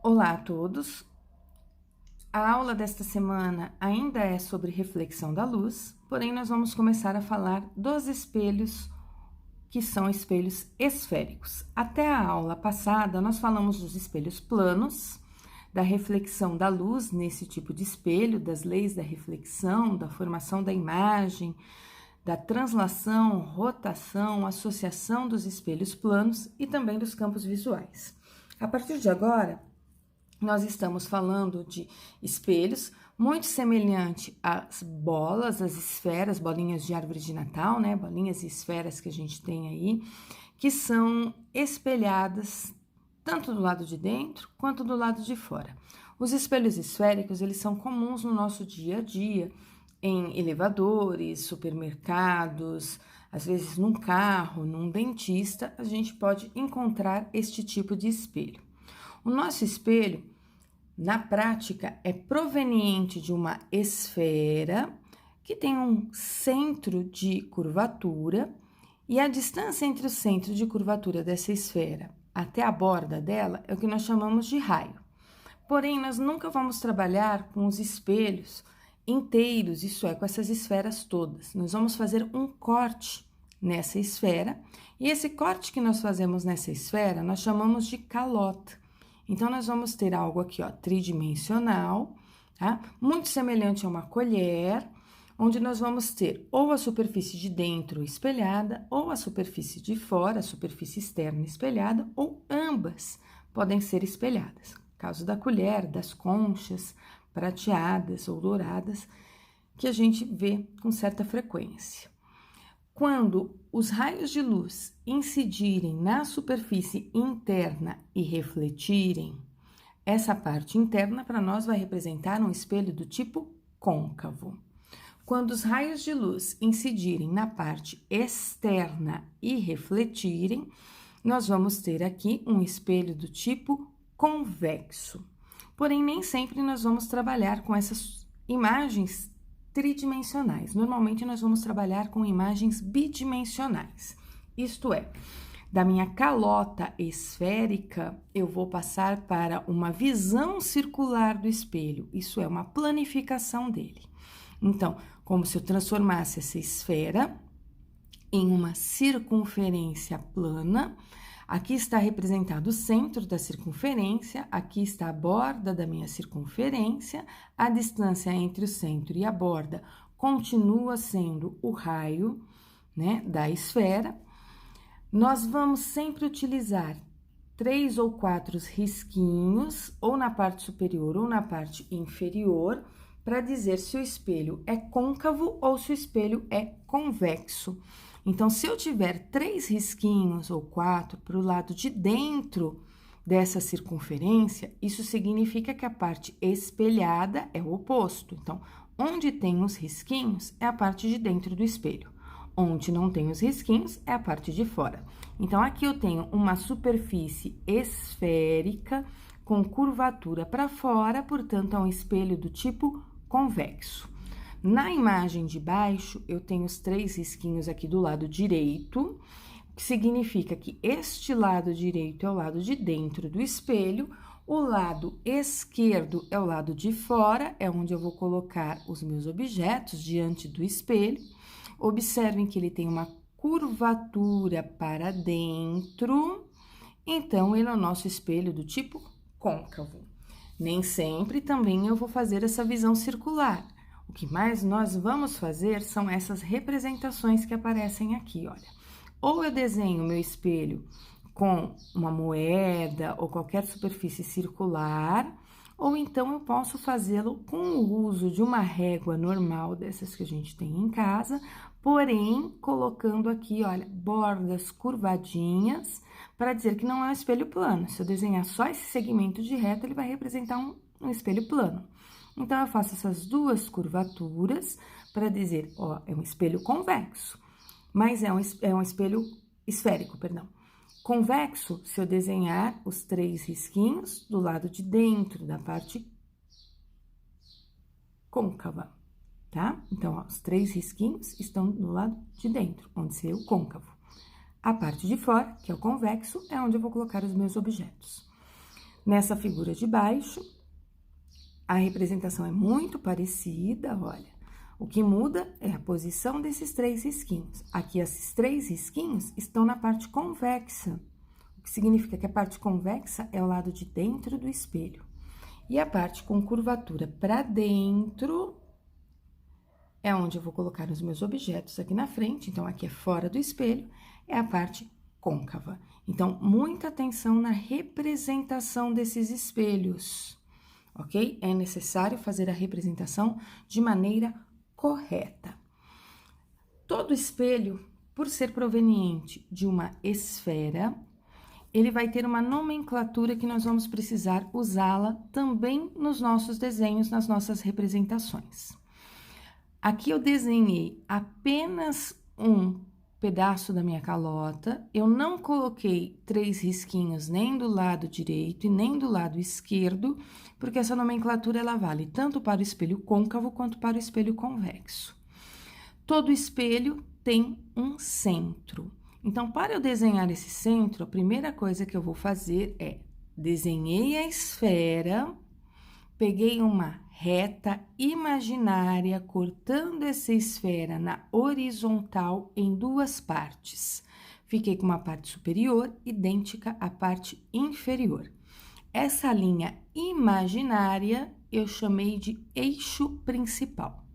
Olá a todos. A aula desta semana ainda é sobre reflexão da luz, porém nós vamos começar a falar dos espelhos, que são espelhos esféricos. Até a aula passada, nós falamos dos espelhos planos, da reflexão da luz nesse tipo de espelho, das leis da reflexão, da formação da imagem, da translação, rotação, associação dos espelhos planos e também dos campos visuais. A partir de agora, nós estamos falando de espelhos muito semelhante às bolas, às esferas, bolinhas de árvore de Natal, né? Bolinhas e esferas que a gente tem aí, que são espelhadas tanto do lado de dentro quanto do lado de fora. Os espelhos esféricos, eles são comuns no nosso dia a dia, em elevadores, supermercados, às vezes num carro, num dentista, a gente pode encontrar este tipo de espelho. O nosso espelho, na prática, é proveniente de uma esfera que tem um centro de curvatura e a distância entre o centro de curvatura dessa esfera até a borda dela é o que nós chamamos de raio. Porém, nós nunca vamos trabalhar com os espelhos inteiros, isso é, com essas esferas todas. Nós vamos fazer um corte nessa esfera e esse corte que nós fazemos nessa esfera nós chamamos de calota. Então, nós vamos ter algo aqui, ó, tridimensional, tá? Muito semelhante a uma colher, onde nós vamos ter ou a superfície de dentro espelhada, ou a superfície de fora, a superfície externa espelhada, ou ambas podem ser espelhadas. Caso da colher, das conchas prateadas ou douradas, que a gente vê com certa frequência. Quando os raios de luz incidirem na superfície interna e refletirem, essa parte interna para nós vai representar um espelho do tipo côncavo. Quando os raios de luz incidirem na parte externa e refletirem, nós vamos ter aqui um espelho do tipo convexo. Porém, nem sempre nós vamos trabalhar com essas imagens tridimensionais. Normalmente, nós vamos trabalhar com imagens bidimensionais. Isto é, da minha calota esférica, eu vou passar para uma visão circular do espelho. Isso é uma planificação dele. Então, como se eu transformasse essa esfera em uma circunferência plana. Aqui está representado o centro da circunferência, aqui está a borda da minha circunferência, a distância entre o centro e a borda continua sendo o raio, né, da esfera. Nós vamos sempre utilizar 3 ou 4 risquinhos, ou na parte superior ou na parte inferior, para dizer se o espelho é côncavo ou se o espelho é convexo. Então, se eu tiver 3 risquinhos ou 4 para o lado de dentro dessa circunferência, isso significa que a parte espelhada é o oposto. Então, onde tem os risquinhos é a parte de dentro do espelho. Onde não tem os risquinhos é a parte de fora. Então, aqui eu tenho uma superfície esférica com curvatura para fora, portanto, é um espelho do tipo convexo. Na imagem de baixo, eu tenho os 3 risquinhos aqui do lado direito, que significa que este lado direito é o lado de dentro do espelho, o lado esquerdo é o lado de fora, é onde eu vou colocar os meus objetos diante do espelho. Observem que ele tem uma curvatura para dentro, então ele é o nosso espelho do tipo côncavo. Nem sempre também eu vou fazer essa visão circular. O que mais nós vamos fazer são essas representações que aparecem aqui, olha. Ou eu desenho meu espelho com uma moeda ou qualquer superfície circular, ou então eu posso fazê-lo com o uso de uma régua normal, dessas que a gente tem em casa, porém colocando aqui, olha, bordas curvadinhas, para dizer que não é um espelho plano. Se eu desenhar só esse segmento de reta, ele vai representar um espelho plano. Então, eu faço essas 2 curvaturas para dizer, ó, é um espelho convexo, mas é um espelho esférico, perdão. Convexo, se eu desenhar os 3 risquinhos do lado de dentro da parte côncava, tá? Então, ó, os 3 risquinhos estão do lado de dentro, onde seria o côncavo. A parte de fora, que é o convexo, é onde eu vou colocar os meus objetos. Nessa figura de baixo, a representação é muito parecida, olha. O que muda é a posição desses 3 risquinhos. Aqui, esses 3 risquinhos estão na parte convexa, o que significa que a parte convexa é o lado de dentro do espelho. E a parte com curvatura para dentro é onde eu vou colocar os meus objetos aqui na frente. Então, aqui é fora do espelho, é a parte côncava. Então, muita atenção na representação desses espelhos, ok? É necessário fazer a representação de maneira correta. Todo espelho, por ser proveniente de uma esfera, ele vai ter uma nomenclatura que nós vamos precisar usá-la também nos nossos desenhos, nas nossas representações. Aqui eu desenhei apenas um pedaço da minha calota, eu não coloquei 3 risquinhos nem do lado direito e nem do lado esquerdo, porque essa nomenclatura ela vale tanto para o espelho côncavo quanto para o espelho convexo. Todo espelho tem um centro. Então, para eu desenhar esse centro, a primeira coisa que eu vou fazer é desenhei a esfera, peguei uma reta imaginária, cortando essa esfera na horizontal em 2 partes. Fiquei com uma parte superior idêntica à parte inferior. Essa linha imaginária eu chamei de eixo principal.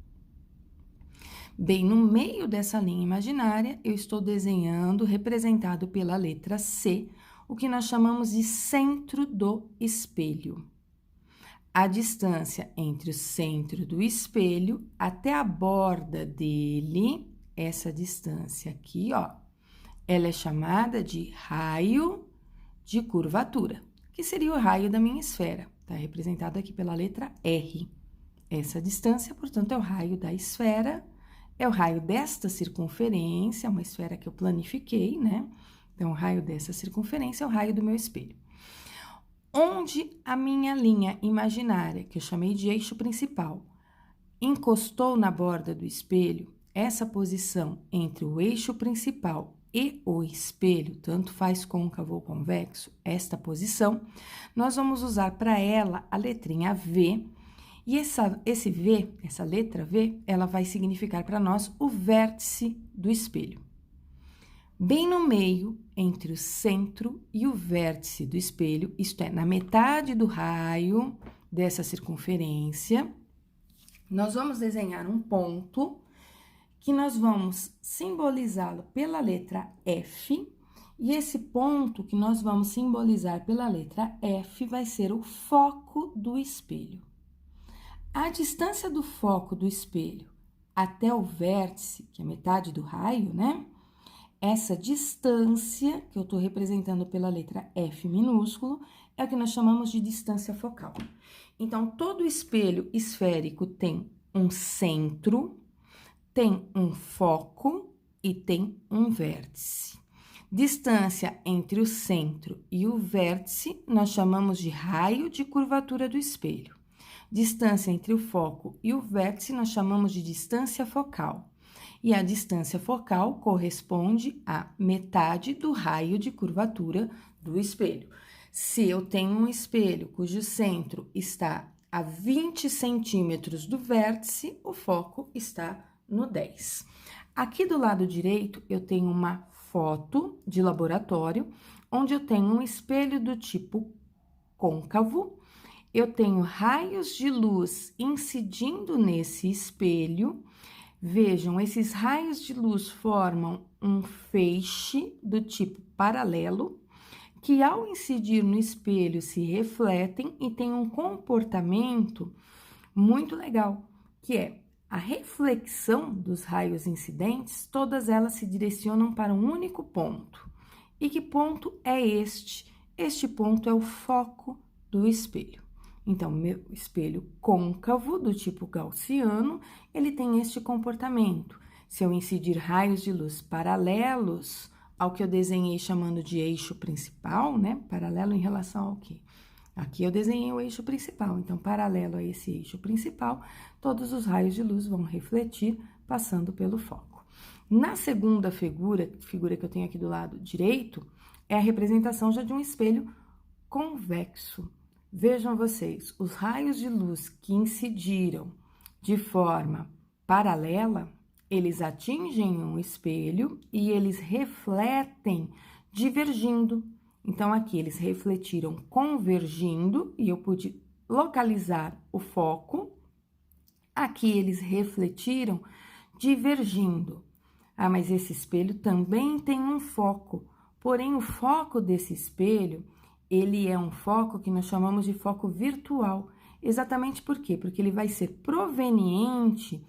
Bem, no meio dessa linha imaginária, eu estou desenhando, representado pela letra C, o que nós chamamos de centro do espelho. A distância entre o centro do espelho até a borda dele, essa distância aqui, ó, ela é chamada de raio de curvatura, que seria o raio da minha esfera, tá representado aqui pela letra R. Essa distância, portanto, é o raio da esfera, é o raio desta circunferência, uma esfera que eu planifiquei, né? Então, o raio dessa circunferência é o raio do meu espelho. Onde a minha linha imaginária, que eu chamei de eixo principal, encostou na borda do espelho, essa posição entre o eixo principal e o espelho, tanto faz côncavo ou convexo, esta posição, nós vamos usar para ela a letrinha V, e essa letra V, ela vai significar para nós o vértice do espelho. Bem no meio, entre o centro e o vértice do espelho, isto é, na metade do raio dessa circunferência, nós vamos desenhar um ponto que nós vamos simbolizá-lo pela letra F, e esse ponto que nós vamos simbolizar pela letra F vai ser o foco do espelho. A distância do foco do espelho até o vértice, que é metade do raio, né? Essa distância, que eu estou representando pela letra F minúsculo, é o que nós chamamos de distância focal. Então, todo espelho esférico tem um centro, tem um foco e tem um vértice. Distância entre o centro e o vértice, nós chamamos de raio de curvatura do espelho. Distância entre o foco e o vértice, nós chamamos de distância focal. E a distância focal corresponde à metade do raio de curvatura do espelho. Se eu tenho um espelho cujo centro está a 20 centímetros do vértice, o foco está no 10. Aqui do lado direito, eu tenho uma foto de laboratório, onde eu tenho um espelho do tipo côncavo, eu tenho raios de luz incidindo nesse espelho. Vejam, esses raios de luz formam um feixe do tipo paralelo, que ao incidir no espelho se refletem e tem um comportamento muito legal, que é a reflexão dos raios incidentes, todas elas se direcionam para um único ponto. E que ponto é este? Este ponto é o foco do espelho. Então, meu espelho côncavo, do tipo gaussiano, ele tem este comportamento. Se eu incidir raios de luz paralelos ao que eu desenhei chamando de eixo principal, né? Paralelo em relação ao quê? Aqui eu desenhei o eixo principal, então, paralelo a esse eixo principal, todos os raios de luz vão refletir, passando pelo foco. Na segunda figura que eu tenho aqui do lado direito, é a representação já de um espelho convexo. Vejam vocês, os raios de luz que incidiram de forma paralela, eles atingem um espelho e eles refletem divergindo. Então, aqui eles refletiram convergindo e eu pude localizar o foco. Aqui eles refletiram divergindo. Ah, mas esse espelho também tem um foco. Porém, o foco desse espelho, ele é um foco que nós chamamos de foco virtual. Exatamente por quê? Porque ele vai ser proveniente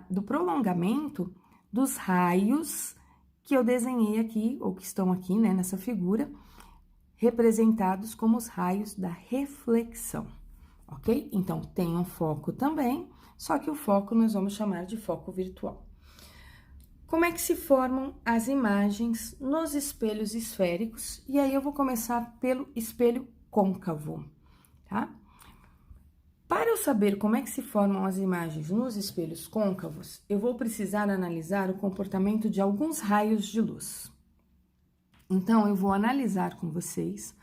do prolongamento dos raios que eu desenhei aqui, ou que estão aqui, né, nessa figura, representados como os raios da reflexão, ok? Então, tem um foco também, só que o foco nós vamos chamar de foco virtual. Como é que se formam as imagens nos espelhos esféricos? E aí eu vou começar pelo espelho côncavo, tá? Para eu saber como é que se formam as imagens nos espelhos côncavos, eu vou precisar analisar o comportamento de alguns raios de luz. Então, eu vou analisar com vocês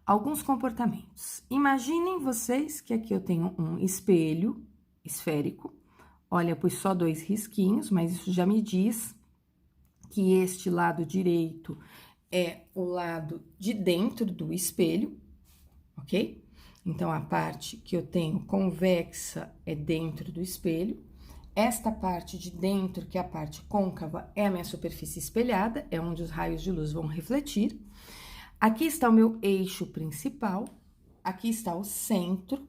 alguns comportamentos. Imaginem vocês que aqui eu tenho um espelho esférico. Olha, eu pus só 2 risquinhos, mas isso já me diz que este lado direito é o lado de dentro do espelho, ok? Então, a parte que eu tenho convexa é dentro do espelho. Esta parte de dentro, que é a parte côncava, é a minha superfície espelhada, é onde os raios de luz vão refletir. Aqui está o meu eixo principal, aqui está o centro.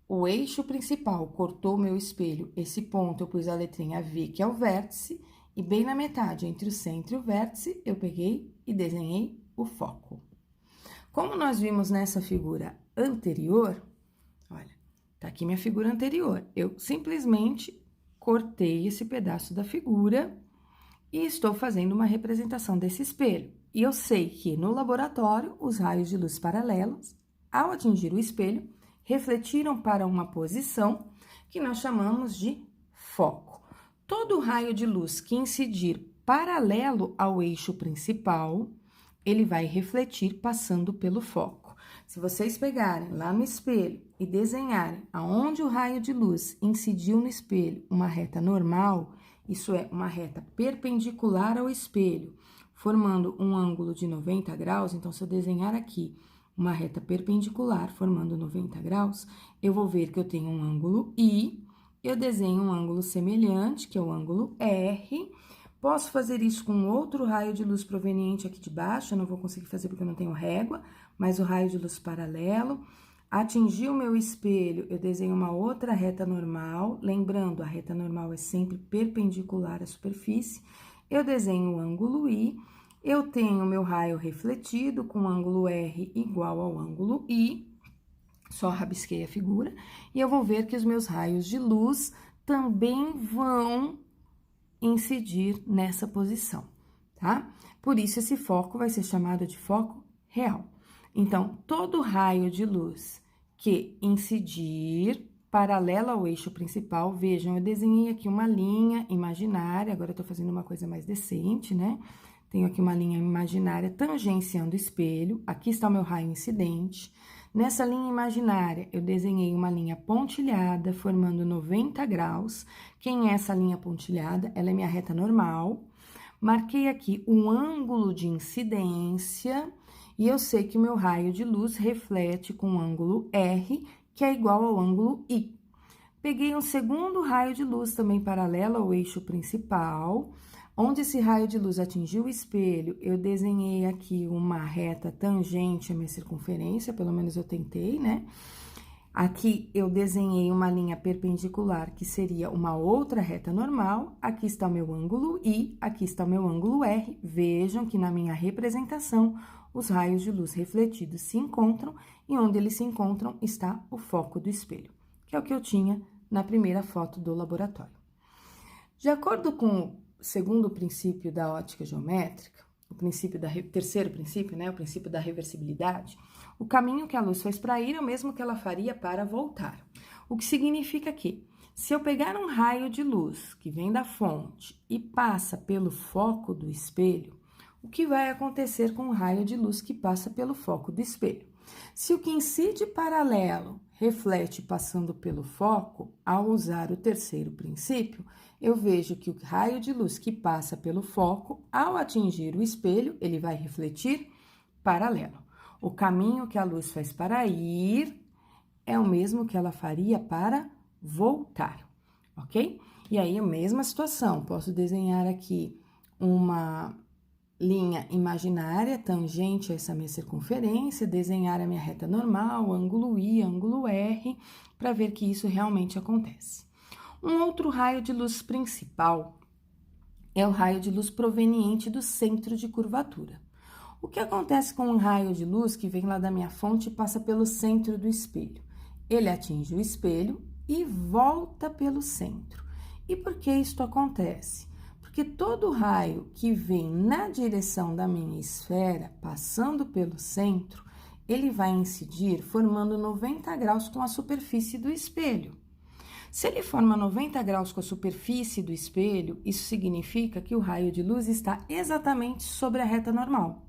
O eixo principal cortou o meu espelho, esse ponto eu pus a letrinha V, que é o vértice, e bem na metade, entre o centro e o vértice, eu peguei e desenhei o foco. Como nós vimos nessa figura anterior, olha, tá aqui minha figura anterior. Eu simplesmente cortei esse pedaço da figura e estou fazendo uma representação desse espelho. E eu sei que no laboratório, os raios de luz paralelos, ao atingir o espelho, refletiram para uma posição que nós chamamos de foco. Todo raio de luz que incidir paralelo ao eixo principal, ele vai refletir passando pelo foco. Se vocês pegarem lá no espelho e desenharem aonde o raio de luz incidiu no espelho uma reta normal, isso é, uma reta perpendicular ao espelho, formando um ângulo de 90 graus, então, se eu desenhar aqui uma reta perpendicular formando 90 graus, eu vou ver que eu tenho um ângulo I, eu desenho um ângulo semelhante, que é o ângulo R. Posso fazer isso com outro raio de luz proveniente aqui de baixo, eu não vou conseguir fazer porque eu não tenho régua, mas o raio de luz paralelo. Atingiu o meu espelho, eu desenho uma outra reta normal, lembrando, a reta normal é sempre perpendicular à superfície. Eu desenho o ângulo I, eu tenho meu raio refletido com o ângulo R igual ao ângulo I, só rabisquei a figura, e eu vou ver que os meus raios de luz também vão incidir nessa posição, tá? Por isso, esse foco vai ser chamado de foco real. Então, todo raio de luz que incidir paralelo ao eixo principal, vejam, eu desenhei aqui uma linha imaginária, agora eu tô fazendo uma coisa mais decente, né? Tenho aqui uma linha imaginária tangenciando o espelho, aqui está o meu raio incidente. Nessa linha imaginária, eu desenhei uma linha pontilhada, formando 90 graus. Quem é essa linha pontilhada? Ela é minha reta normal. Marquei aqui um ângulo de incidência, e eu sei que o meu raio de luz reflete com o ângulo R, que é igual ao ângulo I. Peguei um segundo raio de luz também paralelo ao eixo principal. Onde esse raio de luz atingiu o espelho, eu desenhei aqui uma reta tangente à minha circunferência, pelo menos eu tentei, né? Aqui eu desenhei uma linha perpendicular, que seria uma outra reta normal. Aqui está o meu ângulo I, aqui está o meu ângulo R. Vejam que na minha representação, os raios de luz refletidos se encontram, e onde eles se encontram está o foco do espelho, que é o que eu tinha na primeira foto do laboratório. De acordo com o segundo princípio da ótica geométrica, terceiro princípio, né, o princípio da reversibilidade, o caminho que a luz fez para ir é o mesmo que ela faria para voltar. O que significa que, se eu pegar um raio de luz que vem da fonte e passa pelo foco do espelho, o que vai acontecer com o raio de luz que passa pelo foco do espelho? Se o que incide paralelo reflete passando pelo foco, ao usar o terceiro princípio, eu vejo que o raio de luz que passa pelo foco, ao atingir o espelho, ele vai refletir paralelo. O caminho que a luz faz para ir é o mesmo que ela faria para voltar, ok? E aí, a mesma situação, posso desenhar aqui uma linha imaginária tangente a essa minha circunferência, desenhar a minha reta normal, ângulo I, ângulo R, para ver que isso realmente acontece. Um outro raio de luz principal é o raio de luz proveniente do centro de curvatura. O que acontece com um raio de luz que vem lá da minha fonte e passa pelo centro do espelho? Ele atinge o espelho e volta pelo centro. E por que isto acontece? Porque todo raio que vem na direção da minha esfera, passando pelo centro, ele vai incidir formando 90 graus com a superfície do espelho. Se ele forma 90 graus com a superfície do espelho, isso significa que o raio de luz está exatamente sobre a reta normal.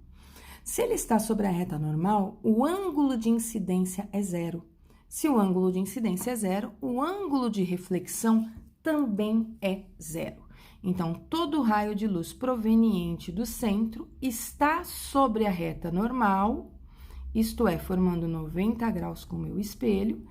Se ele está sobre a reta normal, o ângulo de incidência é zero. Se o ângulo de incidência é zero, o ângulo de reflexão também é zero. Então, todo raio de luz proveniente do centro está sobre a reta normal, isto é, formando 90 graus com o meu espelho.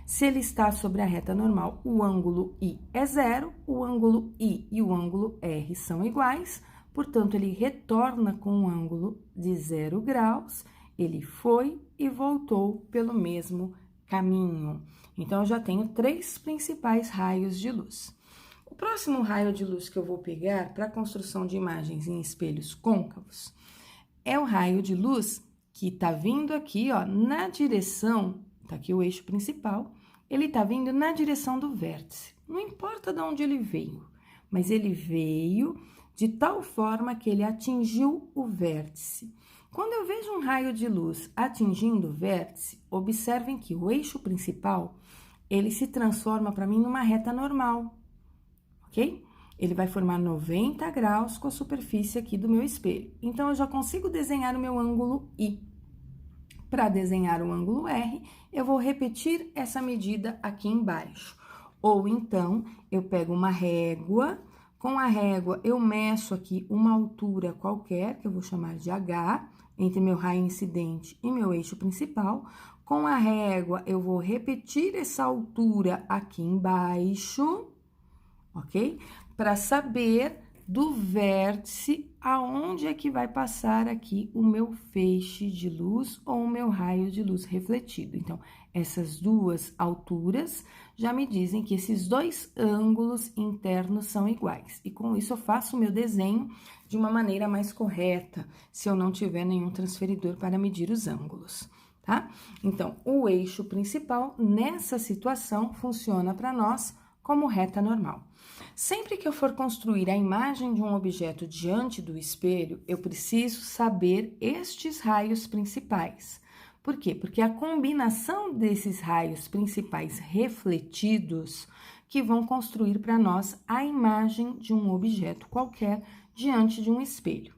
Se ele está sobre a reta normal, o ângulo I é zero, o ângulo I e o ângulo R são iguais, portanto, ele retorna com um ângulo de 0 graus, ele foi e voltou pelo mesmo caminho. Então, eu já tenho 3 principais raios de luz. O próximo raio de luz que eu vou pegar para a construção de imagens em espelhos côncavos é o raio de luz que está vindo aqui, ó, na direção, tá aqui o eixo principal, ele está vindo na direção do vértice. Não importa de onde ele veio, mas ele veio de tal forma que ele atingiu o vértice. Quando eu vejo um raio de luz atingindo o vértice, observem que o eixo principal, ele se transforma para mim numa reta normal, ok? Ele vai formar 90 graus com a superfície aqui do meu espelho. Então, eu já consigo desenhar o meu ângulo I. Para desenhar o ângulo R, eu vou repetir essa medida aqui embaixo. Ou então, eu pego uma régua, com a régua eu meço aqui uma altura qualquer, que eu vou chamar de H, entre meu raio incidente e meu eixo principal. Com a régua, eu vou repetir essa altura aqui embaixo, ok? Para saber do vértice aonde é que vai passar aqui o meu feixe de luz ou o meu raio de luz refletido. Então, essas duas alturas já me dizem que esses dois ângulos internos são iguais. E com isso eu faço o meu desenho de uma maneira mais correta, se eu não tiver nenhum transferidor para medir os ângulos, tá? Então, o eixo principal, nessa situação, funciona para nós como reta normal. Sempre que eu for construir a imagem de um objeto diante do espelho, eu preciso saber estes raios principais. Por quê? Porque a combinação desses raios principais refletidos que vão construir para nós a imagem de um objeto qualquer diante de um espelho.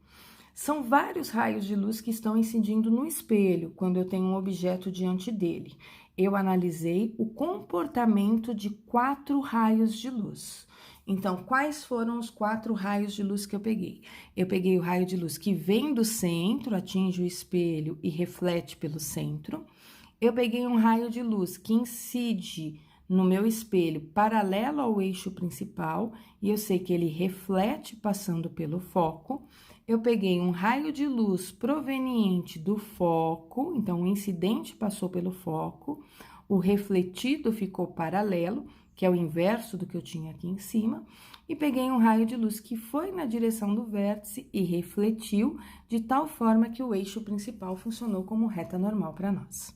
São vários raios de luz que estão incidindo no espelho quando eu tenho um objeto diante dele. Eu analisei o comportamento de 4 raios de luz. Então, quais foram os 4 raios de luz que eu peguei? Eu peguei o raio de luz que vem do centro, atinge o espelho e reflete pelo centro. Eu peguei um raio de luz que incide no meu espelho paralelo ao eixo principal e eu sei que ele reflete passando pelo foco. Eu peguei um raio de luz proveniente do foco, então o incidente passou pelo foco, o refletido ficou paralelo, que é o inverso do que eu tinha aqui em cima, e peguei um raio de luz que foi na direção do vértice e refletiu, de tal forma que o eixo principal funcionou como reta normal para nós.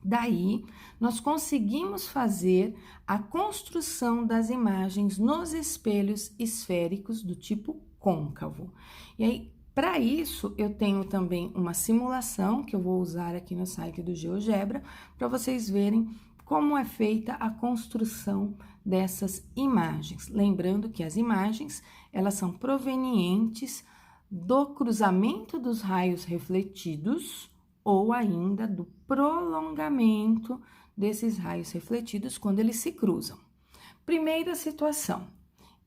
Daí, nós conseguimos fazer a construção das imagens nos espelhos esféricos do tipo côncavo. E aí, para isso, eu tenho também uma simulação que eu vou usar aqui no site do GeoGebra, para vocês verem como é feita a construção dessas imagens. Lembrando que as imagens, elas são provenientes do cruzamento dos raios refletidos ou ainda do prolongamento desses raios refletidos quando eles se cruzam. Primeira situação,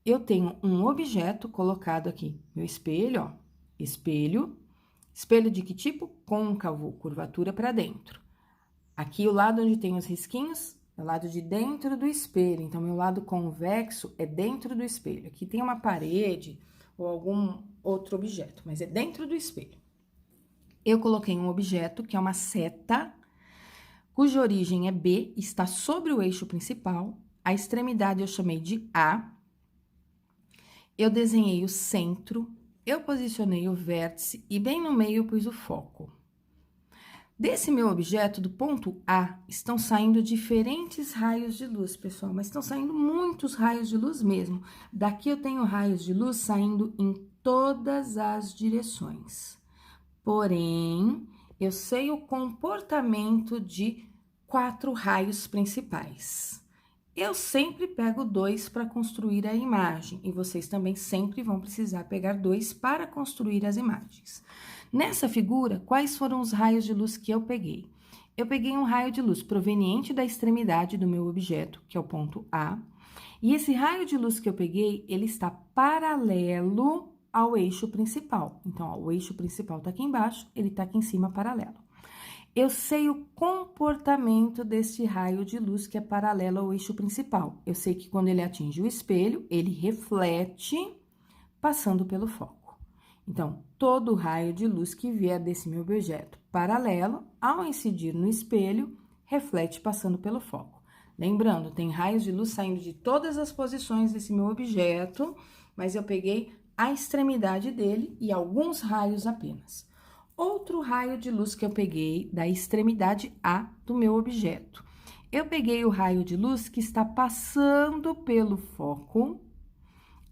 eu tenho um objeto colocado aqui, meu espelho, ó, espelho de que tipo? Côncavo, curvatura para dentro. Aqui o lado onde tem os risquinhos é o lado de dentro do espelho, então meu lado convexo é dentro do espelho. Aqui tem uma parede ou algum outro objeto, mas é dentro do espelho. Eu coloquei um objeto que é uma seta, cuja origem é B, está sobre o eixo principal, a extremidade eu chamei de A, eu desenhei o centro, eu posicionei o vértice e bem no meio eu pus o foco. Desse meu objeto, do ponto A, estão saindo diferentes raios de luz, pessoal, mas estão saindo muitos raios de luz mesmo. Daqui eu tenho raios de luz saindo em todas as direções. Porém, eu sei o comportamento de 4 raios principais. Eu sempre pego 2 para construir a imagem, e vocês também sempre vão precisar pegar 2 para construir as imagens. Nessa figura, quais foram os raios de luz que eu peguei? Eu peguei um raio de luz proveniente da extremidade do meu objeto, que é o ponto A, e esse raio de luz que eu peguei, ele está paralelo ao eixo principal. Então, ó, o eixo principal está aqui embaixo, ele está aqui em cima paralelo. Eu sei o comportamento desse raio de luz que é paralelo ao eixo principal. Eu sei que quando ele atinge o espelho, ele reflete passando pelo foco. Então, todo raio de luz que vier desse meu objeto paralelo, ao incidir no espelho, reflete passando pelo foco. Lembrando, tem raios de luz saindo de todas as posições desse meu objeto, mas eu peguei a extremidade dele e alguns raios apenas. Outro raio de luz que eu peguei da extremidade A do meu objeto. Eu peguei o raio de luz que está passando pelo foco,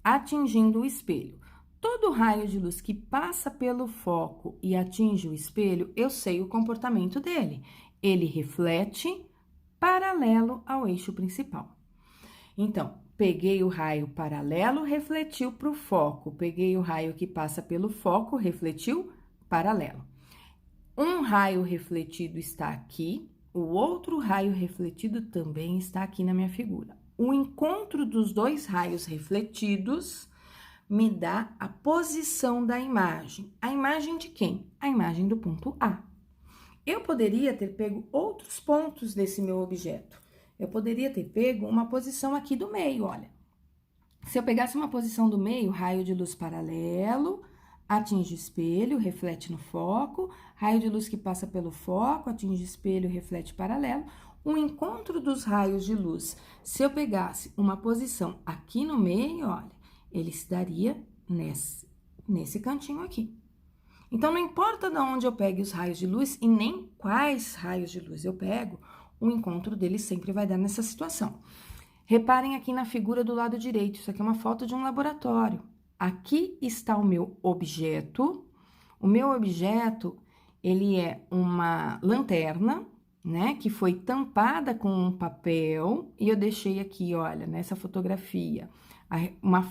atingindo o espelho. Todo raio de luz que passa pelo foco e atinge o espelho, eu sei o comportamento dele. Ele reflete paralelo ao eixo principal. Então, peguei o raio paralelo, refletiu para o foco. Peguei o raio que passa pelo foco, refletiu paralelo. Um raio refletido está aqui, o outro raio refletido também está aqui na minha figura. O encontro dos dois raios refletidos me dá a posição da imagem. A imagem de quem? A imagem do ponto A. Eu poderia ter pego outros pontos desse meu objeto. Eu poderia ter pego uma posição aqui do meio, olha. Se eu pegasse uma posição do meio, raio de luz paralelo, atinge o espelho, reflete no foco, raio de luz que passa pelo foco, atinge o espelho, reflete paralelo. O encontro dos raios de luz, se eu pegasse uma posição aqui no meio, olha, ele se daria nesse cantinho aqui. Então, não importa de onde eu pegue os raios de luz e nem quais raios de luz eu pego, o encontro deles sempre vai dar nessa situação. Reparem aqui na figura do lado direito, isso aqui é uma foto de um laboratório. Aqui está o meu objeto. O meu objeto, ele é uma lanterna, né, que foi tampada com um papel, e eu deixei aqui, olha, nessa fotografia, uma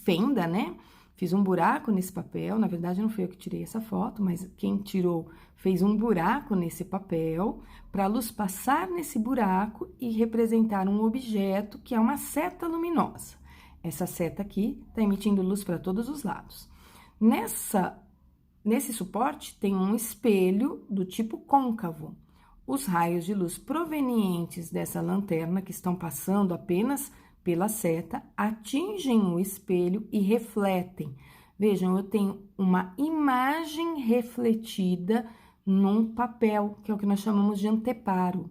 fenda, né? Fiz um buraco nesse papel, na verdade não fui eu que tirei essa foto, mas quem tirou fez um buraco nesse papel, para a luz passar nesse buraco e representar um objeto que é uma seta luminosa. Essa seta aqui está emitindo luz para todos os lados. Nesse suporte tem um espelho do tipo côncavo. Os raios de luz provenientes dessa lanterna, que estão passando apenas pela seta, atingem o espelho e refletem. Vejam, eu tenho uma imagem refletida num papel, que é o que nós chamamos de anteparo.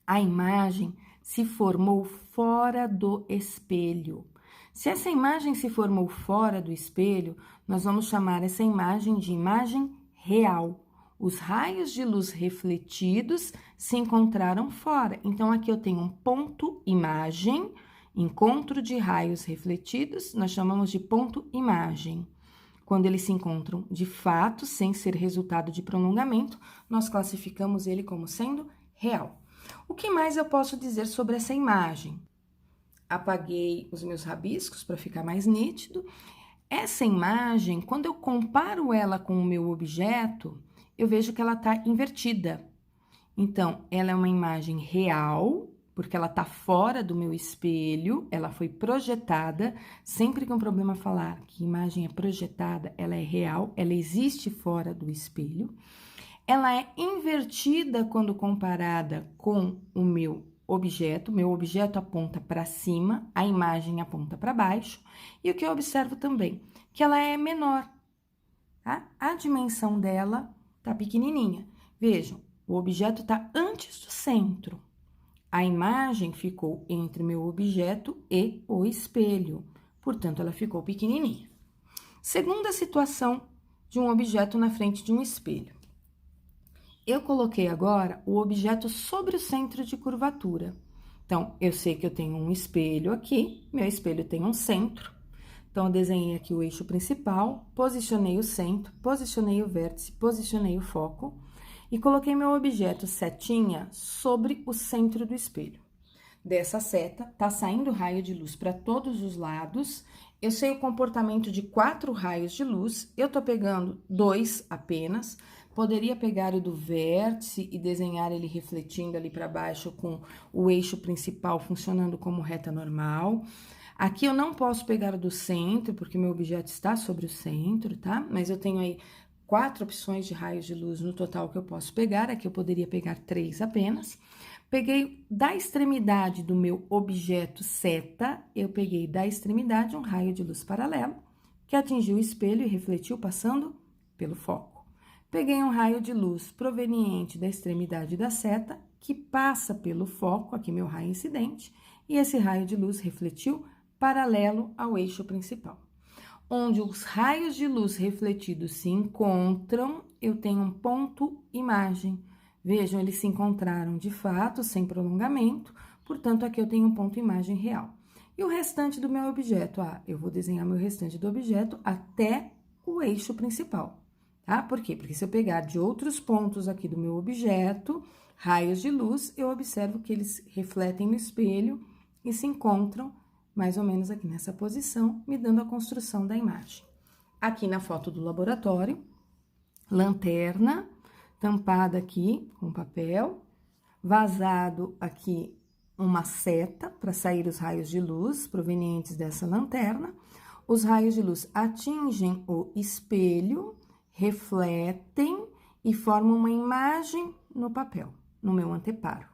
A imagem se formou fora do espelho. Se essa imagem se formou fora do espelho, nós vamos chamar essa imagem de imagem real. Os raios de luz refletidos se encontraram fora. Então, aqui eu tenho um ponto imagem, encontro de raios refletidos, nós chamamos de ponto imagem. Quando eles se encontram de fato, sem ser resultado de prolongamento, nós classificamos ele como sendo real. O que mais eu posso dizer sobre essa imagem? Apaguei os meus rabiscos para ficar mais nítido. Essa imagem, quando eu comparo ela com o meu objeto, eu vejo que ela está invertida. Então, ela é uma imagem real, porque ela está fora do meu espelho, ela foi projetada. Sempre que um problema falar que imagem é projetada, ela é real, ela existe fora do espelho. Ela é invertida quando comparada com o meu objeto aponta para cima, a imagem aponta para baixo, e o que eu observo também, que ela é menor, tá? A dimensão dela tá pequenininha. Vejam, o objeto tá antes do centro. A imagem ficou entre meu objeto e o espelho, portanto, ela ficou pequenininha. Segunda situação de um objeto na frente de um espelho. Eu coloquei agora o objeto sobre o centro de curvatura. Então, eu sei que eu tenho um espelho aqui, meu espelho tem um centro. Então, eu desenhei aqui o eixo principal, posicionei o centro, posicionei o vértice, posicionei o foco e coloquei meu objeto setinha sobre o centro do espelho. Dessa seta, tá saindo raio de luz para todos os lados. Eu sei o comportamento de 4 raios de luz, eu tô pegando 2 apenas. Poderia pegar o do vértice e desenhar ele refletindo ali para baixo com o eixo principal funcionando como reta normal. Aqui eu não posso pegar o do centro, porque meu objeto está sobre o centro, tá? Mas eu tenho aí 4 opções de raios de luz no total que eu posso pegar. Aqui eu poderia pegar 3 apenas. Peguei da extremidade do meu objeto seta, eu peguei da extremidade um raio de luz paralelo, que atingiu o espelho e refletiu passando pelo foco. Peguei um raio de luz proveniente da extremidade da seta, que passa pelo foco, aqui meu raio incidente, e esse raio de luz refletiu paralelo ao eixo principal. Onde os raios de luz refletidos se encontram, eu tenho um ponto imagem. Vejam, eles se encontraram de fato, sem prolongamento, portanto, aqui eu tenho um ponto imagem real. E o restante do meu objeto? Eu vou desenhar meu restante do objeto até o eixo principal, tá? Por quê? Porque se eu pegar de outros pontos aqui do meu objeto, raios de luz, eu observo que eles refletem no espelho e se encontram mais ou menos aqui nessa posição, me dando a construção da imagem. Aqui na foto do laboratório, lanterna, tampada aqui com papel, vazado aqui uma seta para sair os raios de luz provenientes dessa lanterna. Os raios de luz atingem o espelho, refletem e formam uma imagem no papel, no meu anteparo.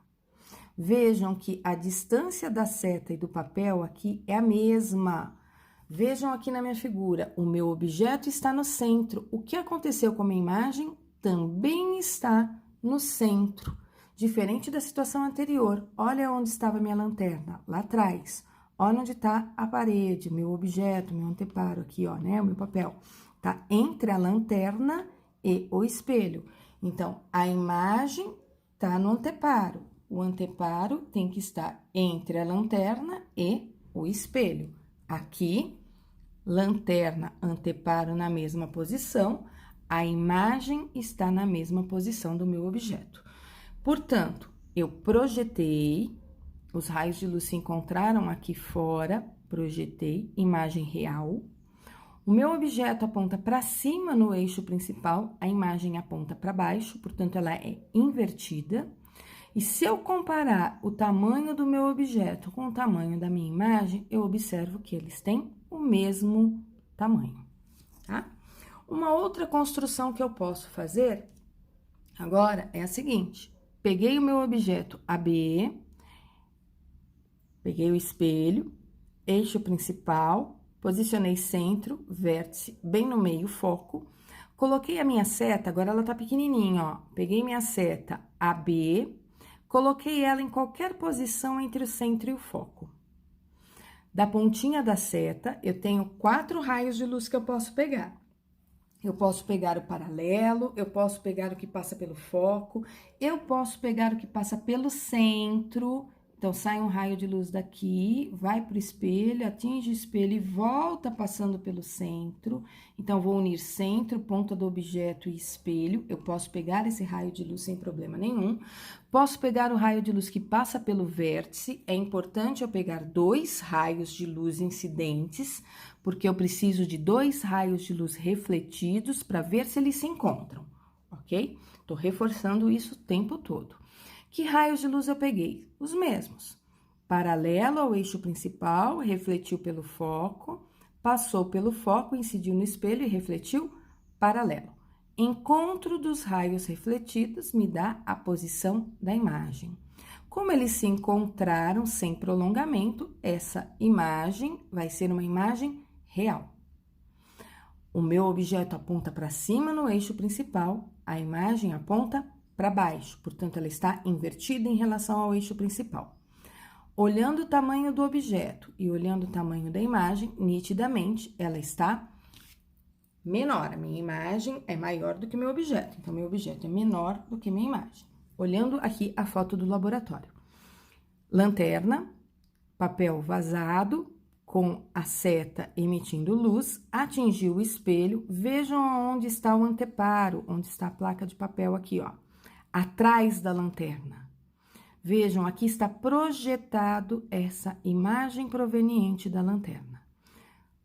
Vejam que a distância da seta e do papel aqui é a mesma. Vejam aqui na minha figura, o meu objeto está no centro. O que aconteceu com a minha imagem também está no centro. Diferente da situação anterior, olha onde estava a minha lanterna, lá atrás. Olha onde está a parede, meu objeto, meu anteparo aqui, ó, né, o meu papel. Tá entre a lanterna e o espelho. Então, a imagem tá no anteparo. O anteparo tem que estar entre a lanterna e o espelho. Aqui, lanterna, anteparo na mesma posição, a imagem está na mesma posição do meu objeto. Portanto, eu projetei, os raios de luz se encontraram aqui fora, projetei, imagem real. O meu objeto aponta para cima no eixo principal, a imagem aponta para baixo, portanto, ela é invertida. E se eu comparar o tamanho do meu objeto com o tamanho da minha imagem, eu observo que eles têm o mesmo tamanho, tá? Uma outra construção que eu posso fazer agora é a seguinte: peguei o meu objeto AB, peguei o espelho, eixo principal, posicionei centro, vértice, bem no meio, foco, coloquei a minha seta, agora ela tá pequenininha, ó. Peguei minha seta AB, coloquei ela em qualquer posição entre o centro e o foco. Da pontinha da seta, eu tenho 4 raios de luz que eu posso pegar. Eu posso pegar o paralelo, eu posso pegar o que passa pelo foco, eu posso pegar o que passa pelo centro. Então, sai um raio de luz daqui, vai para o espelho, atinge o espelho e volta passando pelo centro. Então, vou unir centro, ponta do objeto e espelho. Eu posso pegar esse raio de luz sem problema nenhum. Posso pegar o raio de luz que passa pelo vértice. É importante eu pegar 2 raios de luz incidentes, porque eu preciso de 2 raios de luz refletidos para ver se eles se encontram. ok? Tô reforçando isso o tempo todo. Que raios de luz eu peguei? Os mesmos. Paralelo ao eixo principal, refletiu pelo foco, passou pelo foco, incidiu no espelho e refletiu paralelo. Encontro dos raios refletidos me dá a posição da imagem. Como eles se encontraram sem prolongamento, essa imagem vai ser uma imagem real. O meu objeto aponta para cima no eixo principal, a imagem aponta para baixo, portanto, ela está invertida em relação ao eixo principal. Olhando o tamanho do objeto e olhando o tamanho da imagem, nitidamente, ela está menor. A minha imagem é maior do que o meu objeto, então, meu objeto é menor do que minha imagem. Olhando aqui a foto do laboratório. Lanterna, papel vazado, com a seta emitindo luz, atingiu o espelho. Vejam onde está o anteparo, onde está a placa de papel aqui, ó, atrás da lanterna. Vejam, aqui está projetado essa imagem proveniente da lanterna.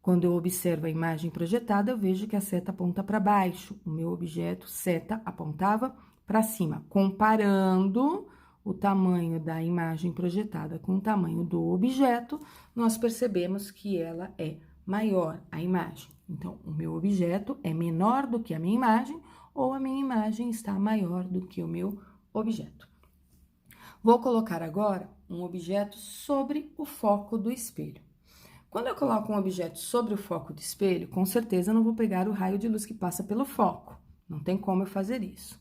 Quando eu observo a imagem projetada, eu vejo que a seta aponta para baixo. O meu objeto, seta, apontava para cima. Comparando o tamanho da imagem projetada com o tamanho do objeto, nós percebemos que ela é maior, a imagem. Então, o meu objeto é menor do que a minha imagem, ou a minha imagem está maior do que o meu objeto. Vou colocar agora um objeto sobre o foco do espelho. Quando eu coloco um objeto sobre o foco do espelho, com certeza eu não vou pegar o raio de luz que passa pelo foco. Não tem como eu fazer isso.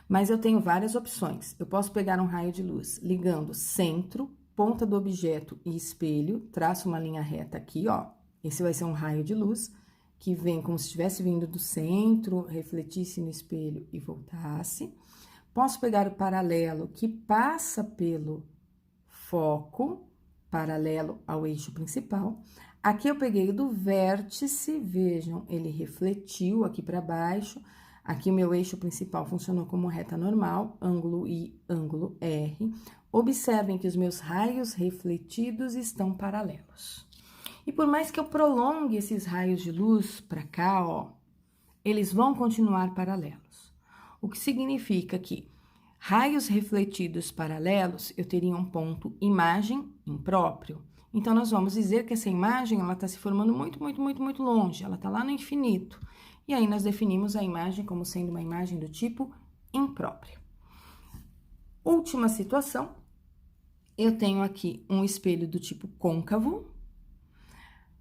Mas eu tenho várias opções. Eu posso pegar um raio de luz ligando centro, ponta do objeto e espelho, traço uma linha reta aqui, ó. Esse vai ser um raio de luz que vem como se estivesse vindo do centro, refletisse no espelho e voltasse. Posso pegar o paralelo que passa pelo foco, paralelo ao eixo principal. Aqui eu peguei do vértice, vejam, ele refletiu aqui para baixo. Aqui o meu eixo principal funcionou como reta normal, ângulo I, ângulo R. Observem que os meus raios refletidos estão paralelos. E por mais que eu prolongue esses raios de luz para cá, ó, eles vão continuar paralelos. O que significa que raios refletidos paralelos, eu teria um ponto imagem impróprio. Então, nós vamos dizer que essa imagem, ela está se formando muito longe, ela está lá no infinito. E aí, nós definimos a imagem como sendo uma imagem do tipo impróprio. Última situação, eu tenho aqui um espelho do tipo côncavo,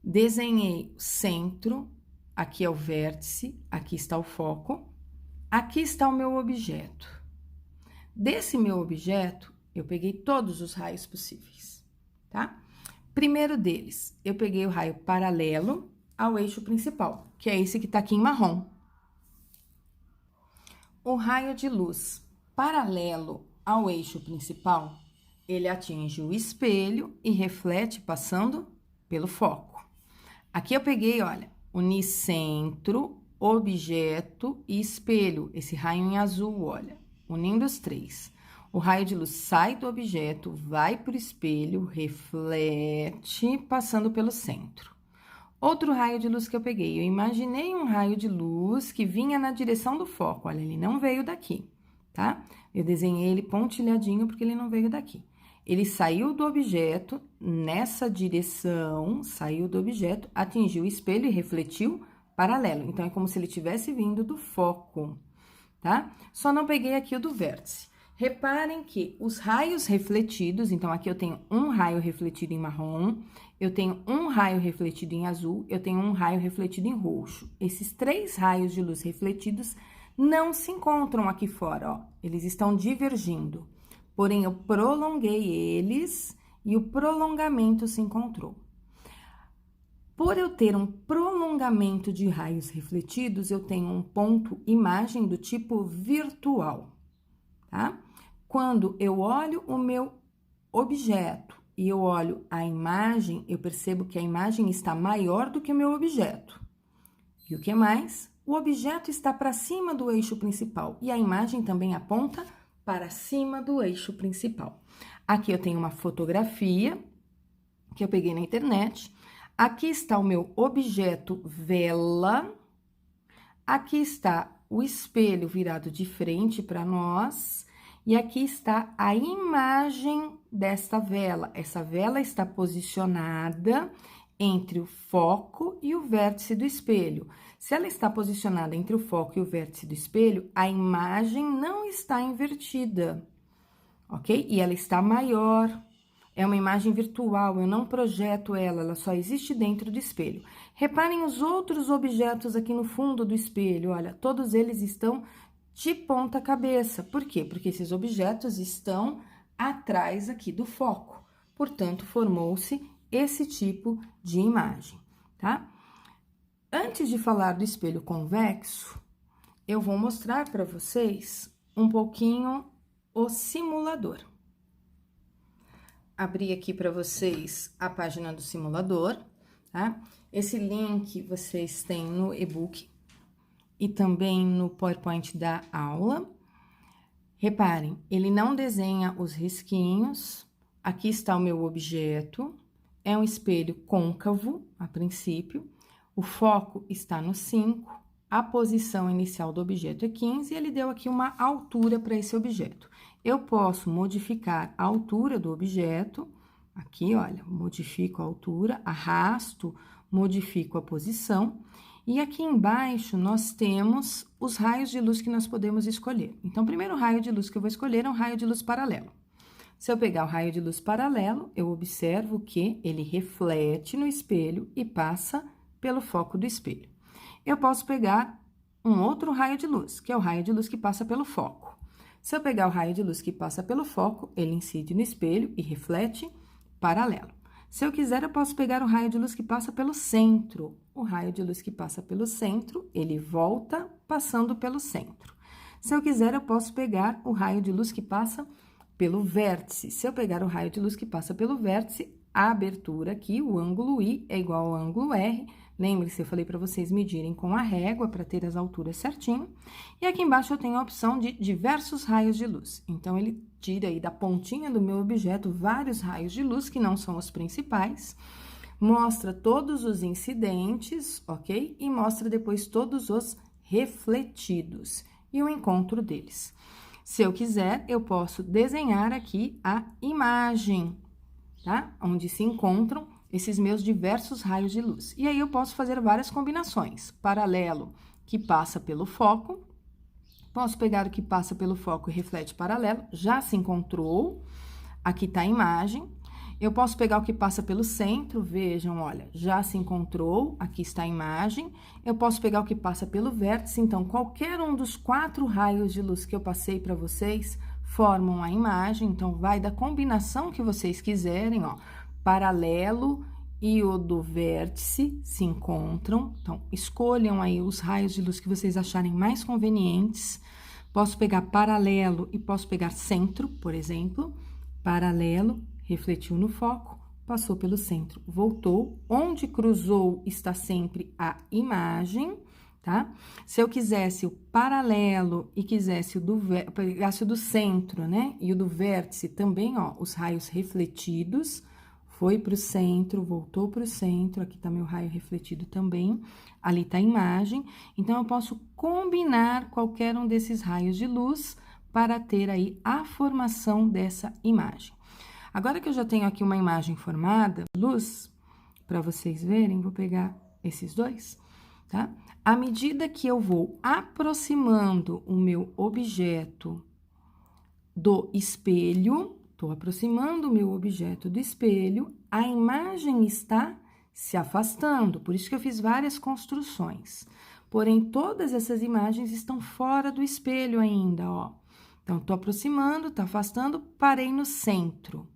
desenhei o centro, aqui é o vértice, aqui está o foco, aqui está o meu objeto. Desse meu objeto, eu peguei todos os raios possíveis, tá? Primeiro deles, eu peguei o raio paralelo ao eixo principal, que é esse que tá aqui em marrom. O raio de luz paralelo ao eixo principal, ele atinge o espelho e reflete passando pelo foco. Aqui eu peguei, olha, unicentro, objeto e espelho, esse raio em azul, olha, unindo os três. O raio de luz sai do objeto, vai para o espelho, reflete, passando pelo centro. Outro raio de luz que eu peguei, eu imaginei um raio de luz que vinha na direção do foco, olha, ele não veio daqui, tá? Eu desenhei ele pontilhadinho porque ele não veio daqui. Ele saiu do objeto nessa direção, saiu do objeto, atingiu o espelho e refletiu paralelo. Então, é como se ele tivesse vindo do foco, tá? Só não peguei aqui o do vértice. Reparem que os raios refletidos, então, aqui eu tenho um raio refletido em marrom, eu tenho um raio refletido em azul, eu tenho um raio refletido em roxo. Esses 3 raios de luz refletidos não se encontram aqui fora, ó. Eles estão divergindo. Porém, eu prolonguei eles e o prolongamento se encontrou. Por eu ter um prolongamento de raios refletidos, eu tenho um ponto imagem do tipo virtual, tá? Quando eu olho o meu objeto e eu olho a imagem, eu percebo que a imagem está maior do que o meu objeto. E o que mais? O objeto está para cima do eixo principal e a imagem também aponta para cima do eixo principal. Aqui eu tenho uma fotografia que eu peguei na internet. Aqui está o meu objeto vela. Aqui está o espelho virado de frente para nós, e aqui está a imagem desta vela. Essa vela está posicionada entre o foco e o vértice do espelho. Se ela está posicionada entre o foco e o vértice do espelho, a imagem não está invertida, ok? E ela está maior. É uma imagem virtual, eu não projeto ela, ela só existe dentro do espelho. Reparem os outros objetos aqui no fundo do espelho, olha, todos eles estão de ponta cabeça. Por quê? Porque esses objetos estão atrás aqui do foco. Portanto, formou-se esse tipo de imagem, tá? Antes de falar do espelho convexo, eu vou mostrar para vocês um pouquinho o simulador. Abri aqui para vocês a página do simulador, tá? Esse link vocês têm no e-book e também no PowerPoint da aula. Reparem, ele não desenha os risquinhos. Aqui está o meu objeto. É um espelho côncavo, a princípio. O foco está no 5. A posição inicial do objeto é 15 e ele deu aqui uma altura para esse objeto. Eu posso modificar a altura do objeto. Aqui, olha, modifico a altura, arrasto, modifico a posição. E aqui embaixo, nós temos os raios de luz que nós podemos escolher. Então, o primeiro raio de luz que eu vou escolher é um raio de luz paralelo. Se eu pegar o raio de luz paralelo, eu observo que ele reflete no espelho e passa pelo foco do espelho. Eu posso pegar um outro raio de luz, que é o raio de luz que passa pelo foco. Se eu pegar o raio de luz que passa pelo foco, ele incide no espelho e reflete paralelo. Se eu quiser, eu posso pegar o raio de luz que passa pelo centro. O raio de luz que passa pelo centro, ele volta passando pelo centro. Se eu quiser, eu posso pegar o raio de luz que passa pelo vértice. Se eu pegar o raio de luz que passa pelo vértice, a abertura aqui, o ângulo I é igual ao ângulo R. Lembre-se, eu falei para vocês medirem com a régua para ter as alturas certinho. E aqui embaixo eu tenho a opção de diversos raios de luz. Então, ele tira aí da pontinha do meu objeto vários raios de luz, que não são os principais. Mostra todos os incidentes, ok? E mostra depois todos os refletidos e o encontro deles. Se eu quiser, eu posso desenhar aqui a imagem, tá? Onde se encontram esses meus diversos raios de luz. E aí, eu posso fazer várias combinações. Paralelo, que passa pelo foco. Posso pegar o que passa pelo foco e reflete paralelo. Já se encontrou. Aqui tá a imagem. Eu posso pegar o que passa pelo centro. Vejam, olha, já se encontrou. Aqui está a imagem. Eu posso pegar o que passa pelo vértice. Então, qualquer um dos 4 raios de luz que eu passei para vocês formam a imagem. Então, vai da combinação que vocês quiserem, ó. Paralelo e o do vértice se encontram. Então, escolham aí os raios de luz que vocês acharem mais convenientes. Posso pegar paralelo e posso pegar centro, por exemplo. Paralelo, refletiu no foco, passou pelo centro, voltou. Onde cruzou está sempre a imagem, tá? Se eu quisesse o paralelo e quisesse pegasse o do centro, né? E o do vértice também, ó, os raios refletidos. Foi para o centro, voltou para o centro, aqui tá meu raio refletido também, ali tá a imagem. Então, eu posso combinar qualquer um desses raios de luz para ter aí a formação dessa imagem. Agora que eu já tenho aqui uma imagem formada, luz, para vocês verem, vou pegar esses dois, tá? À medida que eu vou aproximando o meu objeto do espelho, estou aproximando o meu objeto do espelho, a imagem está se afastando, por isso que eu fiz várias construções. Porém, todas essas imagens estão fora do espelho ainda, ó. Então, estou aproximando, tá afastando, parei no centro.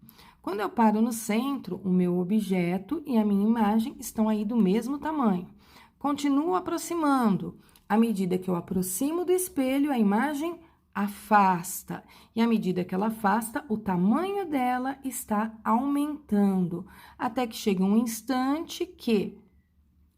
Quando eu paro no centro, o meu objeto e a minha imagem estão aí do mesmo tamanho. Continuo aproximando. À medida que eu aproximo do espelho, a imagem afasta. E à medida que ela afasta, o tamanho dela está aumentando. Até que chega um instante que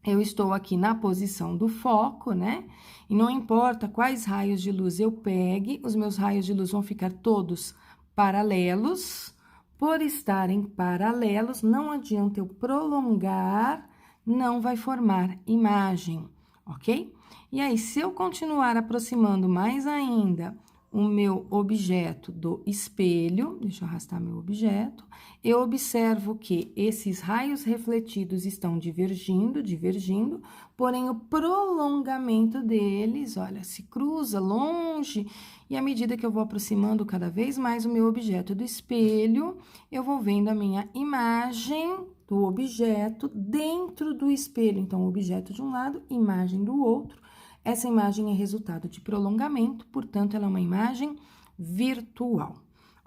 eu estou aqui na posição do foco, né? E não importa quais raios de luz eu pegue, os meus raios de luz vão ficar todos paralelos. Por estarem paralelos, não adianta eu prolongar, não vai formar imagem, ok? E aí, se eu continuar aproximando mais ainda o meu objeto do espelho, deixa eu arrastar meu objeto, eu observo que esses raios refletidos estão divergindo, porém o prolongamento deles, olha, se cruza longe, e à medida que eu vou aproximando cada vez mais o meu objeto do espelho, eu vou vendo a minha imagem do objeto dentro do espelho. Então, o objeto de um lado, imagem do outro. Essa imagem é resultado de prolongamento, portanto, ela é uma imagem virtual,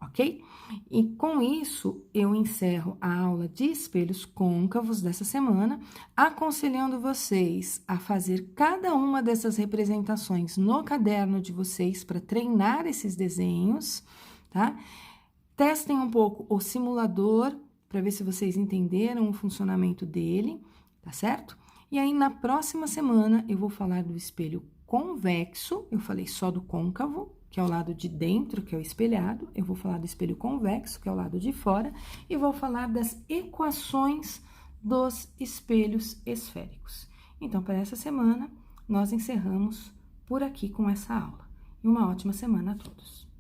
ok? E com isso, eu encerro a aula de espelhos côncavos dessa semana, aconselhando vocês a fazer cada uma dessas representações no caderno de vocês para treinar esses desenhos, tá? Testem um pouco o simulador para ver se vocês entenderam o funcionamento dele, tá certo? E aí, na próxima semana, eu vou falar do espelho convexo, eu falei só do côncavo, que é o lado de dentro, que é o espelhado, eu vou falar do espelho convexo, que é o lado de fora, e vou falar das equações dos espelhos esféricos. Então, para essa semana, nós encerramos por aqui com essa aula. E uma ótima semana a todos!